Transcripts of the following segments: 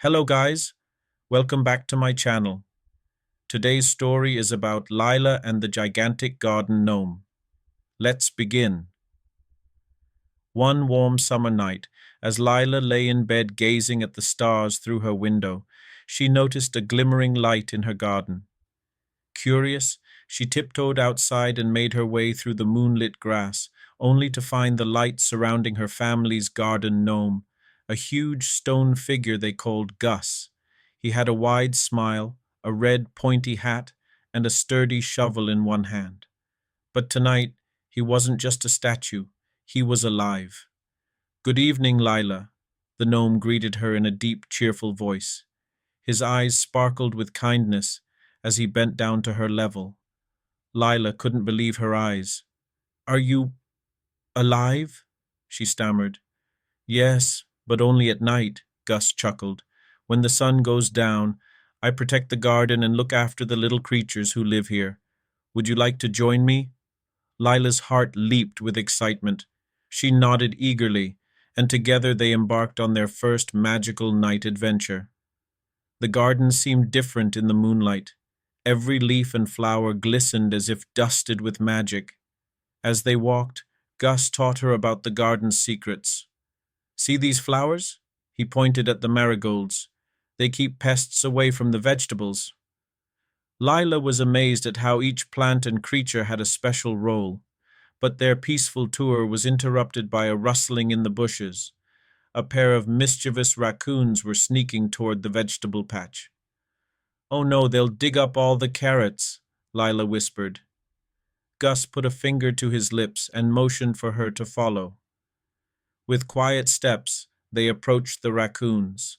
Hello guys, welcome back to my channel. Today's story is about Lila and the gigantic garden gnome. Let's begin. One warm summer night, as Lila lay in bed gazing at the stars through her window, she noticed a glimmering light in her garden. Curious, she tiptoed outside and made her way through the moonlit grass, only to find the light surrounding her family's garden gnome, a huge stone figure they called Gus. He had a wide smile, a red pointy hat, and a sturdy shovel in one hand. But tonight, he wasn't just a statue, he was alive. "Good evening, Lila," the gnome greeted her in a deep, cheerful voice. His eyes sparkled with kindness as he bent down to her level. Lila couldn't believe her eyes. "Are you alive?" she stammered. "Yes, but only at night," Gus chuckled. "When the sun goes down, I protect the garden and look after the little creatures who live here. Would you like to join me?" Lila's heart leaped with excitement. She nodded eagerly, and together they embarked on their first magical night adventure. The garden seemed different in the moonlight. Every leaf and flower glistened as if dusted with magic. As they walked, Gus taught her about the garden's secrets. "See these flowers?" He pointed at the marigolds. "They keep pests away from the vegetables." Lila was amazed at how each plant and creature had a special role, but their peaceful tour was interrupted by a rustling in the bushes. A pair of mischievous raccoons were sneaking toward the vegetable patch. "Oh no, they'll dig up all the carrots," Lila whispered. Gus put a finger to his lips and motioned for her to follow. With quiet steps, they approached the raccoons.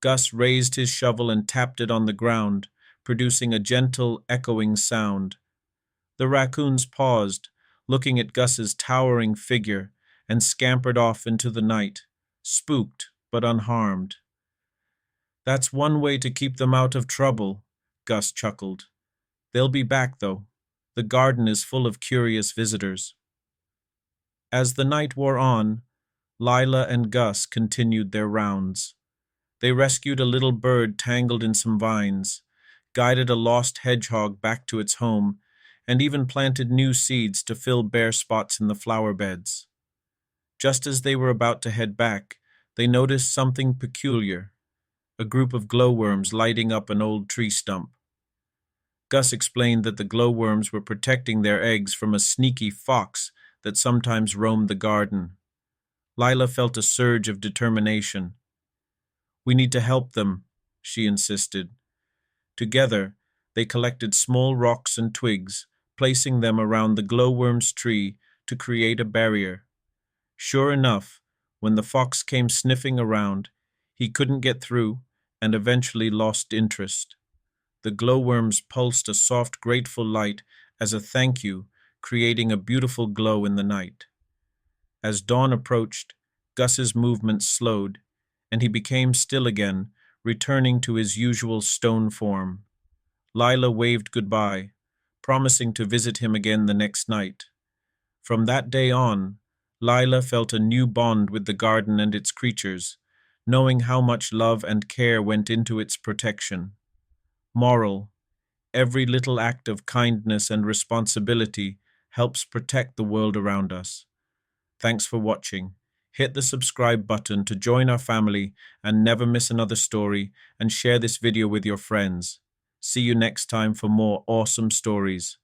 Gus raised his shovel and tapped it on the ground, producing a gentle, echoing sound. The raccoons paused, looking at Gus's towering figure, and scampered off into the night, spooked but unharmed. "That's one way to keep them out of trouble," Gus chuckled. "They'll be back, though. The garden is full of curious visitors." As the night wore on, Lila and Gus continued their rounds. They rescued a little bird tangled in some vines, guided a lost hedgehog back to its home, and even planted new seeds to fill bare spots in the flower beds. Just as they were about to head back, they noticed something peculiar, a group of glowworms lighting up an old tree stump. Gus explained that the glowworms were protecting their eggs from a sneaky fox that sometimes roamed the garden. Lila felt a surge of determination. "We need to help them," she insisted. Together, they collected small rocks and twigs, placing them around the glowworm's tree to create a barrier. Sure enough, when the fox came sniffing around, he couldn't get through and eventually lost interest. The glowworms pulsed a soft, grateful light as a thank you, creating a beautiful glow in the night. As dawn approached, Gus's movements slowed, and he became still again, returning to his usual stone form. Lila waved goodbye, promising to visit him again the next night. From that day on, Lila felt a new bond with the garden and its creatures, knowing how much love and care went into its protection. Moral: every little act of kindness and responsibility helps protect the world around us. Thanks for watching. Hit the subscribe button to join our family and never miss another story, and share this video with your friends. See you next time for more awesome stories.